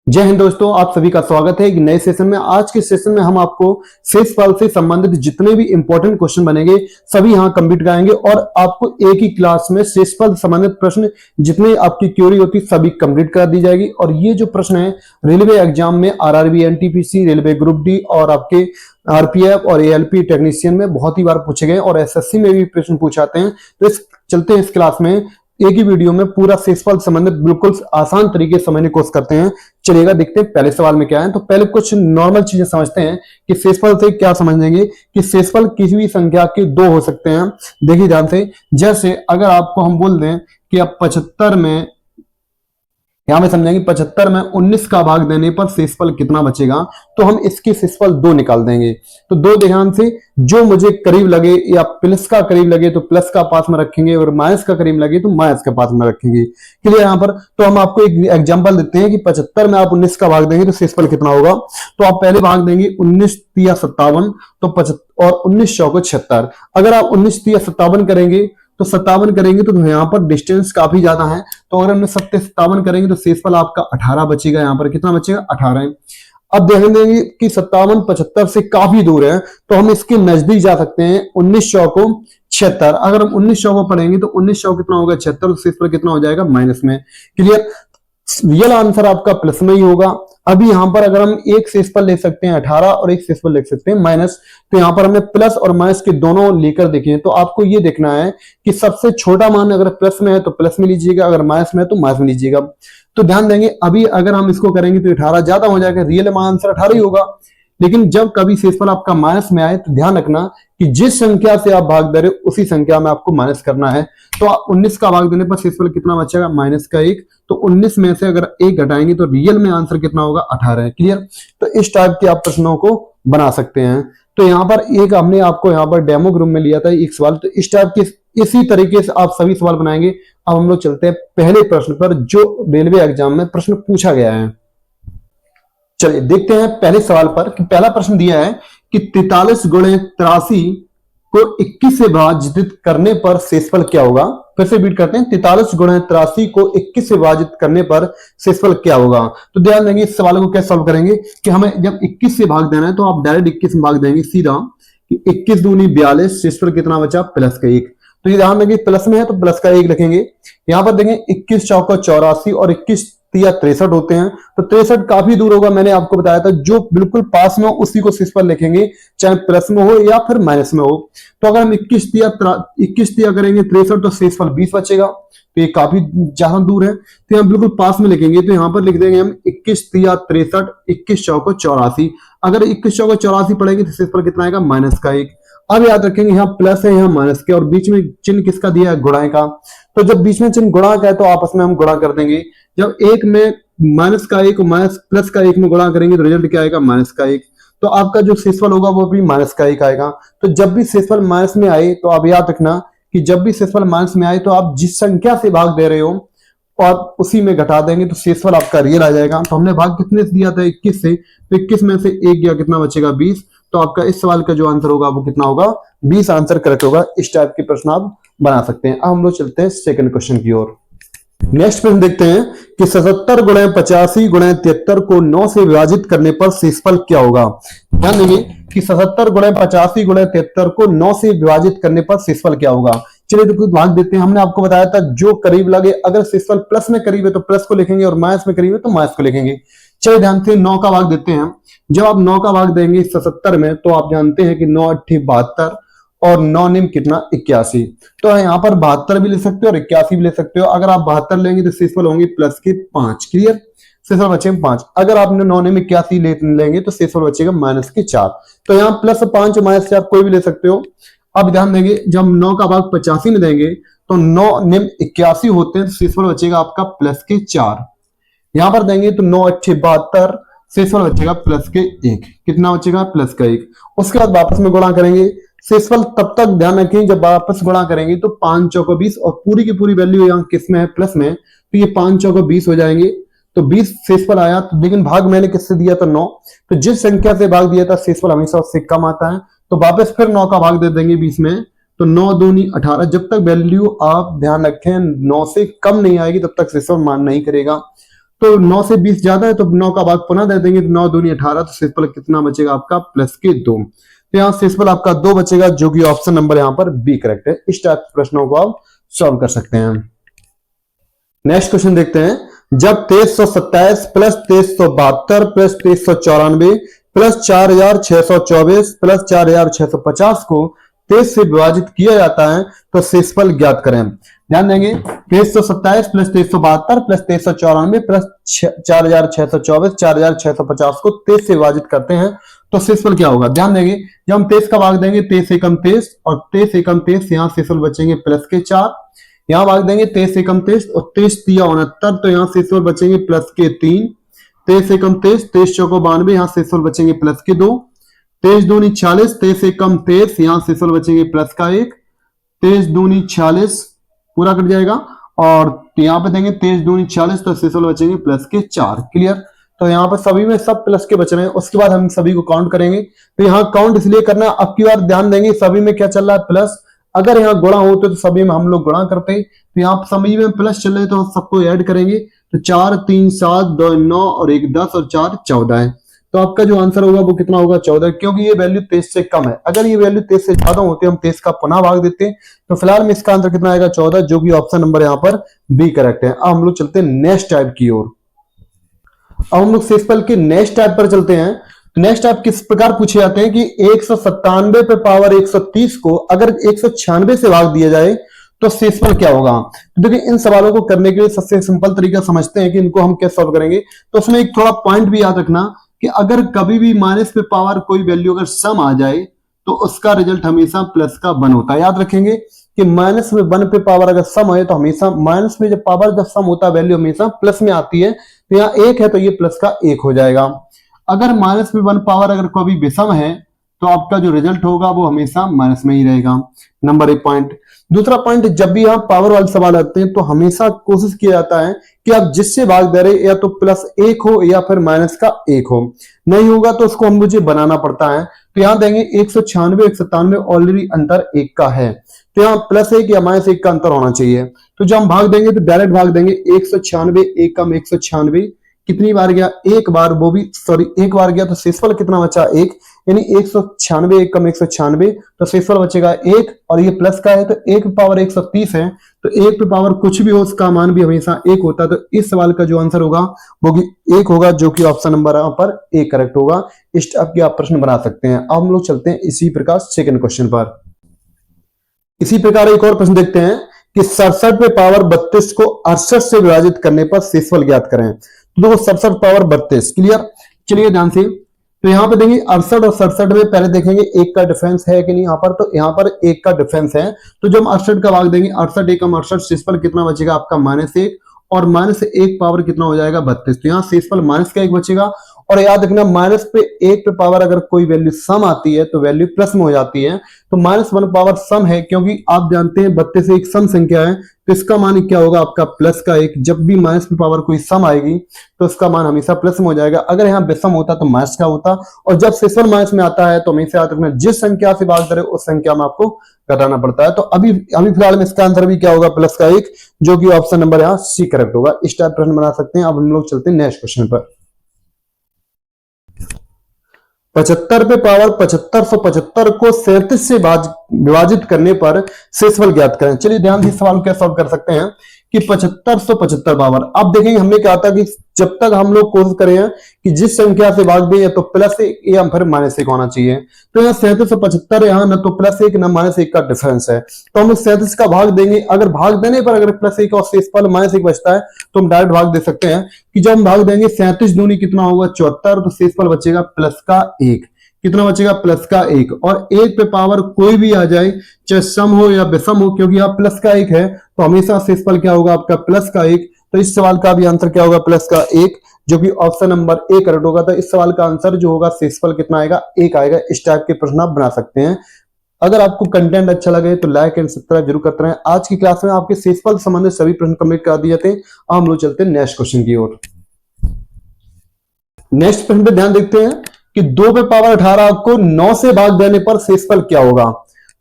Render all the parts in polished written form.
जय हिंद दोस्तों, आप सभी का स्वागत है एक नए सेशन में। आज के सेशन में हम आपको शेषफल से संबंधित जितने भी इंपॉर्टेंट क्वेश्चन बनेंगे सभी यहां कंप्लीट कराएंगे और आपको एक ही क्लास में शेषफल से संबंधित प्रश्न जितने आपकी क्यूरी होती सभी कंप्लीट कर दी जाएगी। और ये जो प्रश्न है रेलवे एग्जाम में RRB, NTPC, railway group D और आपके आरपीएफ और एएलपी टेक्नीशियन में बहुत ही बार पूछे गए और एसएससी में भी प्रश्न पूछाते हैं। तो चलते हैं इस क्लास में एक ही वीडियो में पूरा शेषफल संबंधित बिल्कुल आसान तरीके से समझने की कोशिश करते हैं। चलिएगा देखते हैं पहले सवाल में क्या है। तो पहले कुछ नॉर्मल चीजें समझते हैं कि शेषफल से क्या समझेंगे कि शेषफल किसी भी संख्या के दो हो सकते हैं। देखिए ध्यान से, जैसे अगर आपको हम बोल दें कि अब 75 में, यहां में समझेंगे 75 में 19 का भाग देने पर शेषफल कितना बचेगा, तो हम इसके शेषफल दो निकाल देंगे। तो दो ध्यान से, जो मुझे करीब लगे या प्लस का करीब लगे तो प्लस का पास में रखेंगे और माइनस का करीब लगे तो माइनस के पास में रखेंगे। क्लियर यहां पर। तो हम आपको एक एग्जांपल देते हैं कि 75 में आप 19 का भाग देंगे तो शेषफल कितना होगा। तो आप पहले भाग देंगे 19 तिया 57 तो 75 और 19 चौको 76। अगर आप 19 तिया 57 करेंगे तो 57 करेंगे तो यहाँ पर डिस्टेंस काफी ज्यादा है। तो अगर हमने 57 करेंगे तो शेषफल आपका 18 बचेगा। यहाँ पर कितना बचेगा, 18 है। अब देखेंगे कि 57 75 से काफी दूर है तो हम इसके नजदीक जा सकते हैं। 19 चौको 76, अगर हम 19 चौको पढ़ेंगे तो 19 चौको कितना होगा 76, तो शेषफल कितना हो जाएगा माइनस में। क्लियर। रियल आंसर आपका प्लस में ही होगा। अभी यहां पर अगर हम एक शेषफल ले सकते हैं 18 और एक शेषफल ले सकते हैं माइनस, तो यहां पर हमें प्लस और माइनस के दोनों लेकर देखें तो आपको ये देखना है कि सबसे छोटा मान अगर प्लस में है तो प्लस में लीजिएगा, अगर माइनस में है तो माइनस में लीजिएगा। तो ध्यान देंगे अभी अगर हम इसको करेंगे तो 18 ज्यादा हो जाएगा, रियल आंसर 18 ही होगा। लेकिन जब कभी शेषफल आपका माइनस में आए तो ध्यान रखना कि जिस संख्या से आप भाग दे रहे हो उसी संख्या में आपको माइनस करना है। तो 19 का भाग देने पर शेषफल कितना बचेगा, माइनस का 1। तो 19 में से अगर 1 घटाएंगे तो रियल में आंसर कितना होगा, 18 है। क्लियर। तो इस टाइप के आप प्रश्नों को बना सकते हैं। तो यहाँ पर एक हमने आपको यहाँ पर डेमो ग्रुप में लिया था एक सवाल, तो इस टाइप के इसी तरीके से आप सभी सवाल बनाएंगे। अब हम लोग चलते हैं पहले प्रश्न पर जो रेलवे एग्जाम में प्रश्न पूछा गया है। चलिए देखते हैं पहले सवाल पर कि पहला प्रश्न दिया है कि 43 गुणे 83 को 21 से विभाजित करने पर शेषफल क्या होगा। फिर से रिपीट करते हैं, 43 गुणे 83 को 21 से विभाजित करने पर शेषफल क्या होगा। तो ध्यान देंगे इस सवाल को कैसे सॉल्व करेंगे कि हमें जब 21 से भाग देना है तो आप डायरेक्ट 21 में भाग देंगे सीधा कि 21 दूनी 42, शेषफल कितना बचा प्लस का 1। तो ये ध्यान देंगे प्लस में है तो प्लस का 1 लिखेंगे। यहां पर देखें 21 चौका 84 और 21 या 63 होते हैं। तो 63 काफी दूर होगा, मैंने आपको बताया था जो बिल्कुल पास में हो उसी को शेषफल लिखेंगे, चाहे प्लस में हो या फिर माइनस में हो। तो अगर हम 21 तिया करेंगे 63 तो शेषफल 20 बचेगा। तो ये काफी ज्यादा दूर है तो हम बिल्कुल पास में लिखेंगे। तो यहाँ पर लिख देंगे हम 21 तिया 63, 21 चौको 84। अगर 21 चौको 84 पढ़ेंगे तो शेषफल कितना आएगा, माइनस का 1। अब याद रखेंगे यहाँ प्लस है यहाँ माइनस के और बीच में चिन्ह किसका दिया है, गुणा का। तो जब बीच में चिन्ह गुणा का है तो आपस में हम गुणा कर देंगे। जब एक में माइनस का 1 माइनस प्लस का 1 में गुणा करेंगे तो रिजल्ट क्या आएगा, माइनस का 1। तो आपका जो शेषफल होगा वो भी माइनस का 1 आएगा। तो जब भी शेषफल माइनस में आए तो आप याद रखना कि जब भी शेषफल माइनस में आए तो आप जिस संख्या से भाग दे रहे हो और उसी में घटा देंगे तो शेषफल आपका रियल आ जाएगा। तो हमने भाग कितने से दिया था, 21 से, तो 21 में से 1 गया, कितना बचेगा 20। तो आपका इस सवाल का जो आंसर होगा वो कितना होगा, 20 आंसर करेक्ट होगा। इस टाइप के प्रश्न आप बना सकते हैं। अब हम लोग चलते हैं सेकंड क्वेश्चन की ओर। नेक्स्ट प्रश्न देखते हैं कि 77 गुणे 85 गुणे 73 को 9 से विभाजित करने पर शेषफल क्या होगा। ध्यान देंगे कि 77 गुणे 85 गुणे 73 को 9 से विभाजित करने पर शेषफल क्या होगा। चलिए तो भाग देते हैं। हमने आपको बताया था जो करीब लगे, अगर शेषफल प्लस में करीब है तो प्लस को लिखेंगे और माइनस में करीब है तो माइनस को लिखेंगे। चलिए ध्यान से 9 का भाग देते हैं। जब आप 9 का भाग देंगे 77 में तो आप जानते हैं कि 9 8 72 और 9 निम कितना 81। तो यहाँ पर 72 भी ले सकते हो और 81 भी ले सकते हो। अगर आप 72 लेंगे तो शेषफल होंगे प्लस के 5। क्लियर। शेषफल बचेगा 5। अगर आपने 9 निम 81 लेंगे तो शेषफल बचेगा माइनस के 4। तो यहाँ प्लस 5 माइनस 4 कोई भी ले सकते हो। अब ध्यान देंगे जब 9 का भाग 85 में देंगे तो 9 निम 81 होते हैं तो शेषफल बचेगा आपका प्लस के 4। यहां पर देंगे तो 9 8 72, शेषफल बचेगा प्लस के 1। कितना बचेगा, प्लस का 1। उसके बाद वापस में गुणा करेंगे। शेषफल तब तक ध्यान रखें जब वापस गुणा करेंगे तो 5 चौको 20 और पूरी की पूरी वैल्यू यहाँ किस में है, प्लस में। तो ये 5 चौको 20 हो जाएंगे। तो 20 शेषफल आया, तो लेकिन भाग मैंने किससे दिया था, 9। तो जिस संख्या से भाग दिया था शेषफल हमेशा उससे कम आता है। तो वापस फिर 9 का भाग दे देंगे 20 में। तो 9 दूनी 18। जब तक वैल्यू आप ध्यान रखें 9 से कम नहीं आएगी तब तक शेषफल मान नहीं करेगा। तो 9 से 20 ज्यादा है तो 9 का भाग पुनः दे देंगे, तो 9 दूनी 18, तो शेषफल कितना बचेगा आपका प्लस के 2। तो यहाँ शेषफल आपका 2 बचेगा, जो कि ऑप्शन नंबर यहाँ पर बी करेक्ट है। इस टाइप के प्रश्नों को आप सॉल्व कर सकते हैं। नेक्स्ट क्वेश्चन देखते हैं, जब 2327 प्लस 2372 प्लस 2394 प्लस 4624 प्लस 4650 को 23 से विभाजित किया जाता है तो शेषफल ज्ञात करें। ध्यान देंगे, 2327 प्लस 2372 प्लस 2394 प्लस 4624 4650 को 23 से विभाजित करते हैं तो शेषफल क्या होगा। ध्यान देंगे, जब हम 23 का भाग देंगे 23 एकम 23 और 23 एकम 23, यहाँ शेषफल बचेंगे प्लस के 4। यहाँ भाग देंगे 23 एकम 23 और 23 तिया 69, तो यहाँ शेषफल बचेंगे प्लस के 3। 23 एकम 23, 23 चौको 92, यहाँ शेषफल बचेंगे प्लस के 2। 23 दूनी 40, 23 एकम 23, यहाँ शेषफल बचेंगे प्लस का 1। 23 दूनी 40 पूरा कट जाएगा और यहाँ पे देंगे 23 दूनी 40, तो शेषफल बचेंगे प्लस के 4। क्लियर। तो यहाँ पर सभी में सब प्लस के बच रहे हैं। उसके बाद हम सभी को काउंट करेंगे, तो यहाँ काउंट इसलिए करना, अब की बार ध्यान देंगे सभी में क्या चल रहा है प्लस। अगर यहाँ गुणा होते तो सभी में हम लोग गुणा करते हैं, तो यहाँ सभी में प्लस चल रहे तो सबको ऐड करेंगे, तो 4 3 7 2 9 और 1 10 और 4 14 है। तो आपका जो आंसर होगा वो कितना होगा 14, क्योंकि ये वैल्यू 23 से कम है। अगर ये वैल्यू 23 से ज्यादा होती है हम 23 का पुनः भाग देते हैं, तो फिलहाल में इसका आंसर कितना आएगा 14, जो कि ऑप्शन नंबर यहाँ पर बी करेक्ट है। अब हम लोग चलते हैं नेक्स्ट टाइप की ओर। अब हम लोग शेषफल के नेक्स्ट टाइप पर चलते हैं। नेक्स्ट टाइप किस प्रकार पूछे जाते हैं कि 197 पे पावर 130 को अगर 196 से भाग दिया जाए तो शेषफल क्या होगा। तो देखिए, इन सवालों को करने के लिए सबसे सिंपल तरीका समझते हैं कि इनको हम कैसे सॉल्व करेंगे। तो उसमें एक थोड़ा पॉइंट भी याद रखना कि अगर कभी भी माइनस पे पावर कोई वैल्यू अगर सम आ जाए तो उसका रिजल्ट हमेशा प्लस का 1 होता है। याद रखेंगे कि माइनस में 1 पे पावर अगर सम आए तो हमेशा माइनस में जब पावर जब सम होता है वैल्यू हमेशा प्लस में आती है। तो यहाँ 1 है तो ये प्लस का 1 हो जाएगा। अगर माइनस में 1 पावर अगर कभी विषम है तो आपका जो रिजल्ट होगा वो हमेशा माइनस में ही रहेगा। Number 1 point. दूसरा पॉइंट, जब भी यहाँ पावर वाले सवाल आते हैं तो हमेशा कोशिश किया जाता है कि आप जिससे भाग दे रहे या तो प्लस 1 हो या फिर माइनस का 1 हो। नहीं होगा तो उसको हम मुझे बनाना पड़ता है। तो यहाँ देंगे 196 197 ऑलरेडी अंतर 1 का है, तो यहाँ प्लस 1 या माइनस 1 का अंतर होना चाहिए। तो जब हम भाग देंगे तो डायरेक्ट भाग देंगे 196 1 कम 196 कितनी बार गया, एक बार, वो भी सॉरी एक बार गया, तो शेषफल कितना बचा 1, यानी 196 1 कम 196, तो शेषफल बचेगा 1 और ये प्लस का है तो 1 पावर 130 है, तो 1 पे पावर कुछ भी हो उसका मान भी हमेशा 1 होता है। तो इस सवाल का जो आंसर होगा वो 1 होगा, जो कि ऑप्शन नंबर यहाँ पर ए करेक्ट होगा। इस टाइप के आप प्रश्न बना सकते हैं। अब हम लोग चलते हैं इसी प्रकार सेकंड क्वेश्चन पर। इसी प्रकार एक और प्रश्न देखते हैं कि 67 पे पावर 32 को 68 से विभाजित करने पर शेषफल ज्ञात करें। तो देखो 67 पावर 32, क्लियर। चलिए ध्यान से, तो यहाँ पे देंगे 68 और 67 में पहले देखेंगे 1 का डिफरेंस है कि नहीं। यहाँ पर तो यहाँ पर 1 का डिफरेंस है, तो जब हम 68 का भाग देंगे 68 1 कम 68, शेषफल कितना बचेगा आपका -1 और -1 पावर कितना हो जाएगा 32, तो यहाँ शेषफल माइनस का 1 बचेगा। और याद रखना माइनस पे 1 पे पावर अगर कोई वैल्यू सम आती है तो वैल्यू प्लस में हो जाती है। तो -1 पावर सम है, क्योंकि आप जानते हैं 32 एक सम संख्या है, तो इसका मान क्या होगा आपका प्लस का 1। जब भी माइनस पे पावर कोई सम आएगी तो उसका मान हमेशा प्लस में हो जाएगा। अगर यहाँ विषम होता तो माइनस का होता, और जब शेषफल माइनस में आता है तो हमेशा याद रखना जिस संख्या से भाग करे उस संख्या में आपको घटाना पड़ता है। तो अभी फिलहाल में इसका आंसर भी क्या होगा प्लस का 1, जो कि ऑप्शन नंबर यहाँ सी करेक्ट होगा। इस टाइप प्रश्न बना सकते हैं। अब हम लोग चलते हैं नेक्स्ट क्वेश्चन पर। 75 पे पावर 7575 को 37 से विभाजित करने पर शेषफल ज्ञात करें। चलिए ध्यान से सवाल क्या सॉल्व कर सकते हैं कि 7575 पावर। अब देखेंगे हमने कहा था कि जब तक हम लोग कोशिश करें कि जिस संख्या से भाग दें या तो +1 या फिर -1 होना चाहिए। तो यहाँ 3775 यहाँ न तो +1 न -1 का डिफरेंस है, तो हम 37 का भाग देंगे। अगर भाग देने पर अगर +1 और शेषफल -1 बचता है तो हम डायरेक्ट भाग दे सकते हैं कि जब हम भाग देंगे 37 दूनी कितना होगा 74, तो शेषफल बचेगा प्लस का 1। कितना बचेगा प्लस का 1, और 1 पे पावर कोई भी आ जाए चाहे सम हो या विषम हो, क्योंकि यहाँ प्लस का 1 है तो हमेशा शेषफल क्या होगा आपका प्लस का 1। तो इस सवाल का भी आंसर क्या होगा प्लस का 1, जो कि ऑप्शन नंबर ए करेक्ट होगा। तो इस सवाल का आंसर जो होगा शेषफल कितना आएगा 1 आएगा। इस टाइप के प्रश्न आप बना सकते हैं। अगर आपको कंटेंट अच्छा लगे तो लाइक एंड सब्सक्राइब जरूर करते रहें। आज की क्लास में आपके शेषफल संबंधित सभी प्रश्न कंप्लीट कर दिए जाते हैं। अब हम लोग चलते हैं नेक्स्ट क्वेश्चन की ओर। नेक्स्ट प्रश्न पे ध्यान देखते हैं कि 2 पे पावर 18 को 9 से भाग देने पर शेषफल क्या होगा।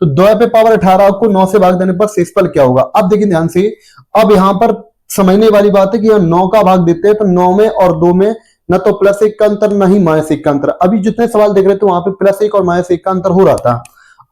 तो 2 पे पावर 18 को 9 से भाग देने पर शेषफल क्या होगा। अब देखिए ध्यान से, अब यहां पर समझने वाली बात है कि यहाँ 9 का भाग देते हैं तो 9 में और 2 में न तो +1 का अंतर न ही -1 का अंतर। अभी जितने सवाल देख रहे थे वहां पे +1 और -1 का अंतर हो रहा था।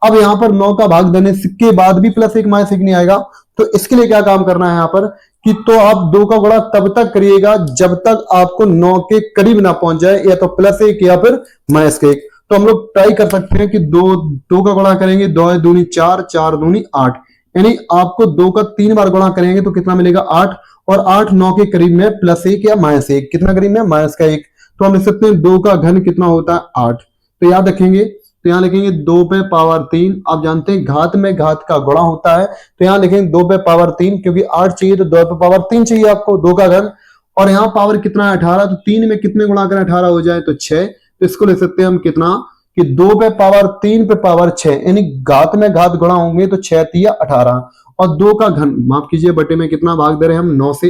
अब यहाँ पर 9 का भाग देने के बाद भी +1 -1 नहीं आएगा, तो इसके लिए क्या काम करना है यहाँ पर कि तो आप 2 का गुणा तब तक करिएगा जब तक आपको 9 के करीब ना पहुंच जाए, या तो +1 या फिर -1। तो हम लोग ट्राई कर सकते हैं कि 2 का गुणा करेंगे, 2 दूनी 4, 4 दूनी 8, यानी आपको 2 का 3 बार गुणा करेंगे तो कितना मिलेगा 8, और 8 9 के करीब में +1 या -1, कितना करीब में -1। तो हम लिख सकते हैं 2 का घन कितना होता है 8। तो याद रखेंगे, तो यहां लिखेंगे 2 पे पावर 3। आप जानते हैं घात में घात का गुणा होता है, तो यहां लिखेंगे 2 पे पावर 3, क्योंकि 8 चाहिए तो 2 पे पावर 3 चाहिए आपको, 2 का घन। और यहाँ पावर कितना है 18, तो 3 में कितने गुणा करें 18 हो जाए तो 6। तो इसको लिख सकते हैं हम कितना कि 2 पे पावर 3 पे पावर 6, यानी घात में घात गुणा होंगे तो 6 3 18, और 2 का घन माफ कीजिए बटे में कितना भाग दे रहे हैं हम 9 से।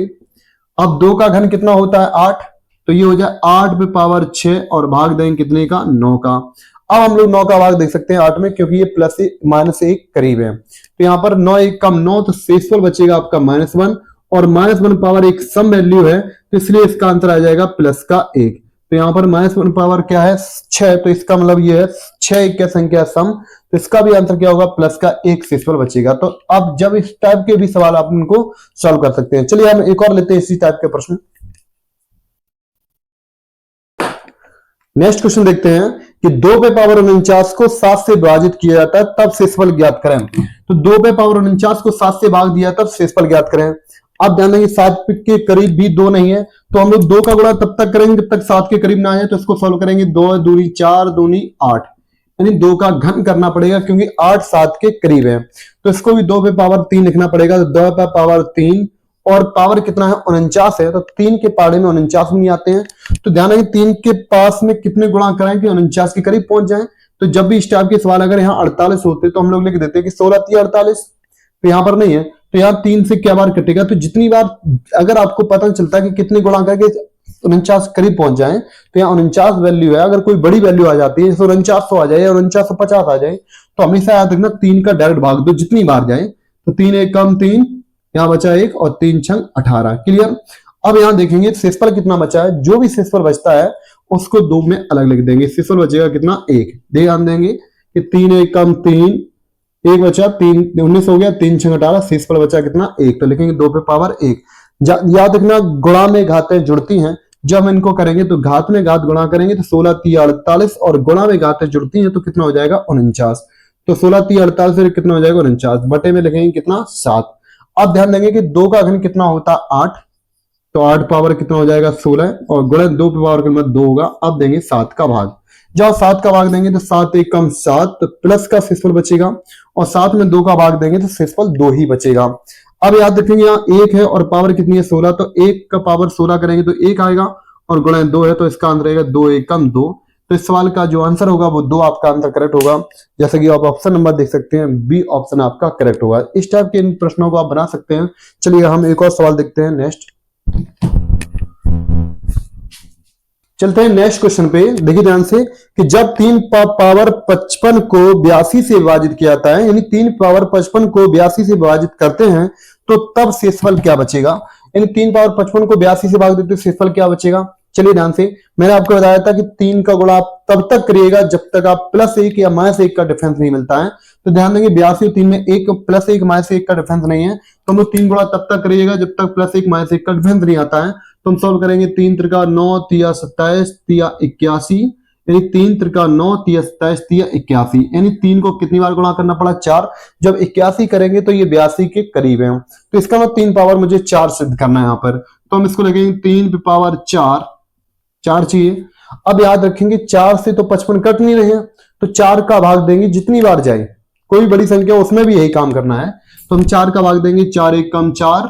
अब 2 का घन कितना होता है 8, तो ये हो जाए 8 पे पावर 6 और भाग देंगे कितने का 9 का। अब हम लोग 9 का भाग देख सकते हैं 8 में, क्योंकि ये +1 करीब है। तो यहाँ पर 9 1 कम 9, तो शेषफल बचेगा आपका -1, और -1 पावर एक सम वैल्यू है, तो इसलिए इसका आंसर आ जाएगा +1। तो यहाँ पर -1 पावर क्या है 6, तो इसका मतलब ये है 6 एक क्या संख्या सम, तो इसका भी आंसर क्या होगा +1 शेषफल बचेगा। तो अब जब इस टाइप के भी सवाल आप उनको सॉल्व कर सकते हैं। चलिए हम एक और लेते हैं इसी टाइप के प्रश्न। नेक्स्ट क्वेश्चन देखते हैं कि 2 पे पावर 49 को 7 से विभाजित किया जाता है तब शेषफल ज्ञात करें। तो 2 पे पावर 49 को 7 से भाग दिया तब शेषफल ज्ञात करें। आप ध्यान देंगे 7 के करीब भी 2 नहीं है, तो हम लोग 2 का गुणा तब तक करेंगे जब तक 7 के करीब ना आए। तो इसको सॉल्व करेंगे, 2 दूनी 4 दूनी 8, यानी 2 का घन करना पड़ेगा, क्योंकि 8 7 के करीब है। तो इसको भी 2 पे पावर 3 लिखना पड़ेगा, तो 2 पे पावर 3, और पावर कितना है 49 है, तो 3 के पाड़े में 49 नहीं आते हैं। तो ध्यान रखें 3 के पास में कितने गुणा करें कि 49 के करीब पहुंच जाए। तो जब भी इस टाइप के सवाल अगर यहाँ 48 होते तो हम लोग लिख देते कि 16 3 48, तो यहाँ पर नहीं है, तो यहाँ 3 से क्या बार कटेगा, तो जितनी बार अगर आपको पता चलता है कि कितने गुणा करके 49 करीब पहुंच जाए, तो यहाँ 49 वैल्यू है। अगर कोई बड़ी वैल्यू आ जाती है जैसे 4900 आ जाए, 4950 आ जाए, तो हमेशा याद रखना 3 का डायरेक्ट भाग दो जितनी बार जाए। तो 3 1 कम 3, यहाँ बचा 1, और 3 6 18। क्लियर। अब यहाँ देखेंगे शेषफल कितना बचा है, जो भी शेषफल बचता है उसको 2 में अलग लिख देंगे। शेषफल बचेगा कितना 1, ध्यान देंगे कि 3 1 कम 3, 1 बचा 3 19 हो गया, 3 6 18, शेषफल बचा कितना 1, तो लिखेंगे 2 पे पावर 1। याद रखना गुणा में घातें जुड़ती हैं, जब हम इनको करेंगे तो घात में घात गुणा करेंगे तो 16 3 48, और गुणा में घातें जुड़ती हैं तो कितना हो जाएगा 49। तो 16 3 48 से कितना हो जाएगा 49, बटे में लिखेंगे कितना 7। अब ध्यान देंगे कि 2 का घन कितना होता है 8, तो 8 पावर कितना हो जाएगा 16, और गुणा 2 पावर के मतलब 2 होगा। अब देंगे 7 का भाग, जब 7 का भाग देंगे तो 7 1 कम 7, तो प्लस का शेषफल बचेगा, और 7 में 2 का भाग देंगे तो शेषफल 2 ही बचेगा। अब याद रखेंगे यहाँ 1 है और पावर कितनी है 16, तो 1 का पावर 16 करेंगे तो 1 आएगा, और गुणा 2 है तो इसका आंसर रहेगा 2 1 कम 2। तो इस सवाल का जो आंसर होगा वो 2 आपका आंसर करेक्ट होगा। जैसा कि आप ऑप्शन नंबर देख सकते हैं, बी ऑप्शन आपका करेक्ट होगा। इस टाइप के इन प्रश्नों को आप बना सकते हैं। चलिए हम एक और सवाल देखते हैं। नेक्स्ट चलते हैं नेक्स्ट क्वेश्चन पे। देखिए ध्यान से कि जब 3 पावर 55 को 82 से विभाजित किया जाता है, यानी 3 पावर 55 को 82 से विभाजित करते हैं तो तब शेषफल क्या बचेगा। यानी 3 पावर 55 को 82 से भाग देते शेषफल क्या बचेगा। चलिए ध्यान से, मैंने आपको बताया था कि 3 का गुणा आप तब तक करिएगा जब तक आप +1 या -1 का डिफरेंस नहीं मिलता है। तो ध्यान देंगे 82 और 3 में एक +1 -1 का डिफरेंस नहीं है, तो हम लोग 3 गुणा तब तक करिएगा जब तक +1 -1 का डिफरेंस नहीं आता है। तो हम सॉल्व करेंगे 3 त्रिका 9 3 27 3 81, यानी 3 त्रिका 9 3 27 3 81, यानी 3 को कितनी बार गुणा करना पड़ा 4। जब 81 करेंगे तो ये 82 के करीब है, तो इसका मतलब 3 पावर मुझे 4 सिद्ध करना है यहाँ पर। तो हम इसको लिखेंगे 3 पे पावर 4 चाहिए। अब याद रखेंगे 4 से तो 55 कट नहीं रहे हैं, तो 4 का भाग देंगे जितनी बार जाए, कोई बड़ी संख्या उसमें भी यही काम करना है। तो हम 4 का भाग देंगे, 4 1 कम 4,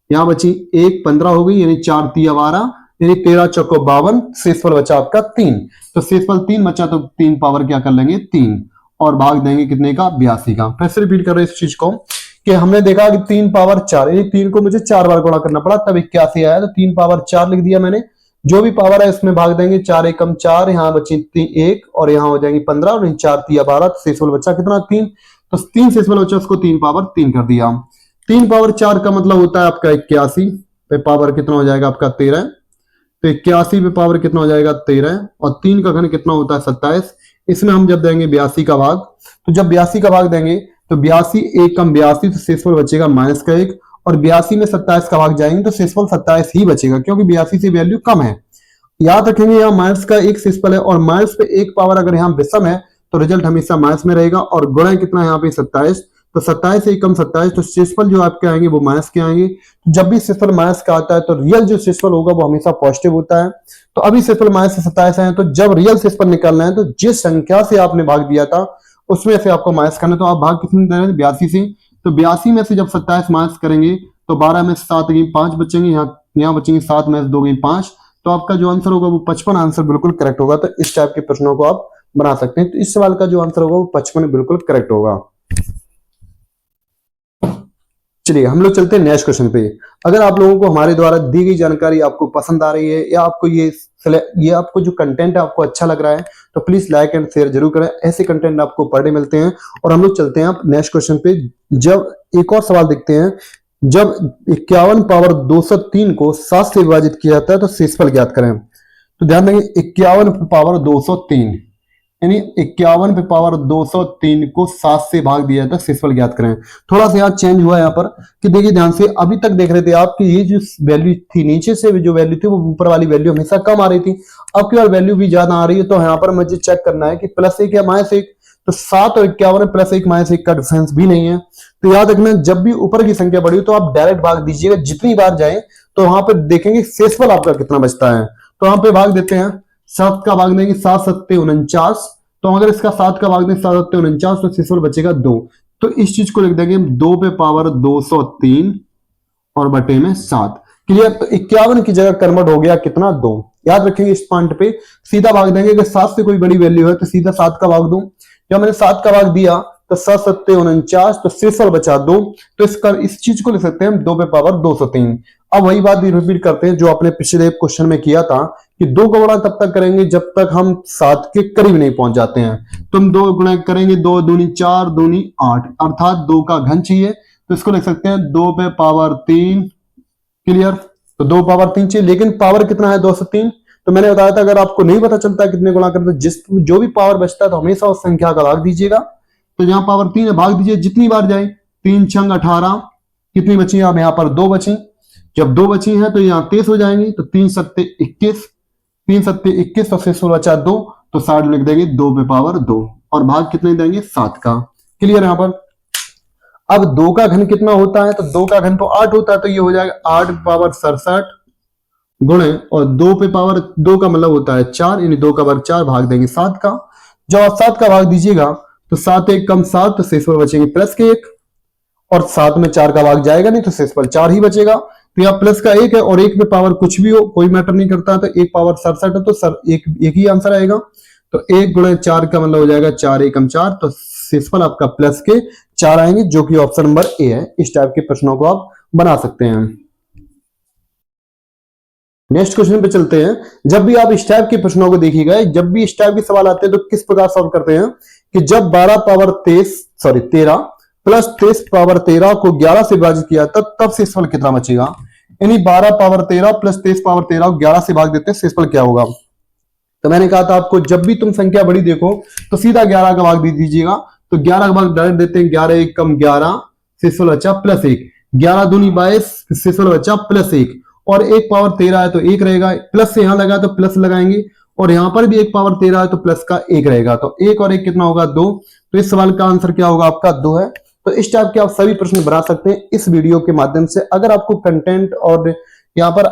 यहां बची 1 15 हो गई, यानी 4 3 12, यानी 13 चौको 52, शेषफल बचा आपका 3। तो शेषफल 3 बचा, तो 3 पावर क्या कर लेंगे 3, और भाग देंगे कितने का 82 का। फिर से रिपीट कर रहे हैं इस चीज को कि हमने देखा कि 3 पावर 4, यानी 3 को मुझे 4 बार गुणा करना पड़ा तब 81 आया, तो 3 पावर 4 लिख दिया मैंने। जो भी पावर है इसमें भाग देंगे, 4 1 कम 4, यहाँ बची 1, और यहाँ हो जाएंगी 15, और 4 3 12, तो शेषफल बचा कितना 3। तो 3 शेषफल बचा, उसको 3 पावर 3 कर दिया। 3 पावर 4 का मतलब होता है आपका 81, पे पावर कितना हो जाएगा आपका 13, तो 81 पे पावर कितना हो जाएगा 13, और 3 का घन कितना होता है 27। इसमें हम जब देंगे 82 का भाग, तो जब 82 का भाग देंगे तो 82 1 कम 82, तो शेषफल बचेगा माइनस का 1, और 82 में 27 का भाग जाएंगे तो शेषफल 27 ही बचेगा, क्योंकि 82 से वैल्यू कम है। याद रखेंगे यहाँ माइनस का 1 शेषफल है, और माइनस पे 1 पावर अगर यहाँ विषम है तो रिजल्ट हमेशा माइनस में रहेगा, और गुणा कितना है यहाँ पे 27, तो 27 से 1 कम 27, तो शेषफल जो आपके आएंगे वो माइनस के आएंगे। तो जब भी शेषफल माइनस का आता है तो रियल जो शेषफल होगा वो हमेशा पॉजिटिव होता है। तो अभी शेषफल माइनस से 27 है, तो जब रियल शेषफल निकालना है तो जिस संख्या से आपने भाग दिया था उसमें से आपको माइनस करना है। तो आप भाग कितने दे रहे हैं 82 से, तो 82 में से जब 27 माइनस करेंगे तो 12 में 7 गई 5 बचेंगे, यहाँ बचेंगे 7 में 2 गई 5, तो आपका जो आंसर होगा वो 55 आंसर बिल्कुल करेक्ट होगा। तो इस टाइप के प्रश्नों को आप बना सकते हैं। तो इस सवाल का जो आंसर होगा वो 55 बिल्कुल करेक्ट होगा। चलिए हम लोग चलते हैं नेक्स्ट क्वेश्चन पे। अगर आप लोगों को हमारे द्वारा दी गई जानकारी आपको पसंद आ रही है, या आपको ये आपको जो कंटेंट है आपको अच्छा लग रहा है, तो प्लीज लाइक एंड शेयर जरूर करें। ऐसे कंटेंट आपको पर डे मिलते हैं। और हम लोग चलते हैं आप नेक्स्ट क्वेश्चन पे। जब एक और सवाल देखते हैं, जब 51 पावर 203 को 7 से विभाजित किया जाता है तो शेषफल ज्ञात करें। तो ध्यान देंगे 51 पावर 203, यानी 51 पे पावर 203 को 7 से भाग दिया जाता है, शेषफल ज्ञात करें। थोड़ा सा यहाँ चेंज हुआ है यहाँ पर कि देखिए ध्यान से, अभी तक देख रहे थे आप कि ये जो वैल्यू थी नीचे से जो वैल्यू थी वो ऊपर वाली वैल्यू हमेशा कम आ रही थी, अब की बार वैल्यू भी ज्यादा आ रही है। तो यहाँ पर मुझे चेक करना है कि +1 या -1, तो 7 और 51 में +1 -1 का डिफरेंस भी नहीं है। तो याद रखना जब भी ऊपर की संख्या बढ़ी तो आप डायरेक्ट भाग दीजिएगा, जितनी बार जाए तो वहां पर देखेंगे शेषफल आपका कितना बचता है। तो वहां पे भाग देते हैं, 7 का भाग देंगे 7 7 49, तो अगर इसका 7 का भाग दें 7 7 49, तो शेषफल बचेगा 2। तो इस चीज को लिख देंगे 2 पे पावर 203 और बटे में 7। क्लियर। तो 51 की जगह कन्वर्ट हो गया कितना 2। याद रखेंगे इस पॉइंट पे सीधा भाग देंगे, अगर 7 से कोई बड़ी वैल्यू है तो सीधा 7 का भाग दूं। जब मैंने 7 का भाग दिया तो 7 7 49, तो शेषफल बचा 2। तो इस चीज को लिख सकते हैं हम 2 पे पावर 203। अब वही बात रिपीट करते हैं जो आपने पिछले क्वेश्चन में किया था कि 2 का गुणा तब तक करेंगे जब तक हम 7 के करीब नहीं पहुंच जाते हैं। तुम 2 गुणा करेंगे, 2 दूनी 4 दूनी 8, अर्थात 2 का घन चाहिए, तो इसको लिख सकते हैं 2 पे पावर 3। क्लियर। तो 2 पावर 3 चाहिए, लेकिन पावर कितना है 203। तो मैंने बताया था अगर आपको नहीं पता चलता कितने गुणा करते तो जो भी पावर बचता है तो हमेशा उस संख्या का भाग दीजिएगा। तो यहाँ पावर 3 है, भाग दीजिए जितनी बार जाए। 3 छंग 18, कितनी बची अब यहाँ पर 2 बची। जब 2 बची हैं तो यहाँ 23 हो जाएंगी, तो 3 सत्ते 21, 3 सत्ते 21, तो शेषफल बचा 2, तो 60 लिख देंगे 2 पे पावर 2, और भाग कितने देंगे 7 का। क्लियर। यहाँ पर अब 2 का घन कितना होता है, तो 2 का घन तो 8 होता है, तो ये हो जाएगा 8 पावर 67 गुणे, और 2 पे पावर 2 का मतलब होता है 4, यानी 2 का वर्ग 4, भाग देंगे 7 का। जब आप 7 का भाग दीजिएगा तो 7 1 कम 7, तो शेषफल बचेंगे प्लस के 1, और 7 में 4 का भाग जाएगा नहीं तो शेषफल 4 ही बचेगा। तो यहाँ प्लस का 1 है, और 1 में पावर कुछ भी हो कोई मैटर नहीं करता है, तो 1 पावर 67 है, तो सर एक ही आंसर आएगा। तो 1 गुणे 4 का मतलब हो जाएगा 4 1 4, तो शेषफल आपका प्लस के 4 आएंगे, जो कि ऑप्शन नंबर ए है। इस टाइप के प्रश्नों को आप बना सकते हैं। नेक्स्ट क्वेश्चन पे चलते हैं। जब भी आप इस टाइप के प्रश्नों को देखिएगा, जब भी इस टाइप के सवाल आते हैं तो किस प्रकार सॉल्व करते हैं कि जब 13 प्लस 23 पावर 13 को 11 से विभाजित किया तब शेषफल कितना बचेगा। यानी 12 पावर 13 प्लस 23 पावर 13 को 11 से भाग देते हैं, शेषफल क्या होगा। तो मैंने कहा था आपको जब भी तुम संख्या बड़ी देखो तो सीधा 11 का भाग दे दीजिएगा। तो 11 का भाग डायरेक्ट देते हैं, 11 1 कम 11, शेषफल बचा प्लस 1, 11 दूनी 22, शेषफल बचा प्लस 1, और 1 पावर 13 है तो 1 रहेगा, प्लस से यहां लगा तो प्लस लगाएंगे, और यहां पर भी 1 पावर 13 है तो प्लस का 1 रहेगा, तो 1 और 1 कितना होगा 2। तो इस सवाल का आंसर क्या होगा आपका 2 है। तो इस टाइप के आप सभी प्रश्न बना सकते हैं इस वीडियो के माध्यम से। अगर आपको कंटेंट और यहाँ पर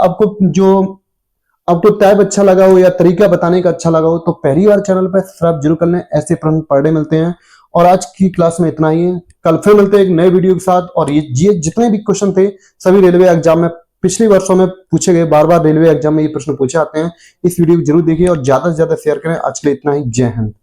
आपको टाइप अच्छा लगा हो या तरीका बताने का अच्छा लगा हो तो पहली बार चैनल पर सब्सक्राइब जरूर कर लें। ऐसे प्रश्न पर डे मिलते हैं। और आज की क्लास में इतना ही है, कल फिर मिलते हैं एक नए वीडियो के साथ। और ये जितने भी क्वेश्चन थे सभी रेलवे एग्जाम में पिछले वर्षों में पूछे गए, बार बार रेलवे एग्जाम में ये प्रश्न पूछे आते हैं। इस वीडियो को जरूर देखिए और ज्यादा से ज्यादा शेयर करें। आज के लिए इतना ही। जय हिंद।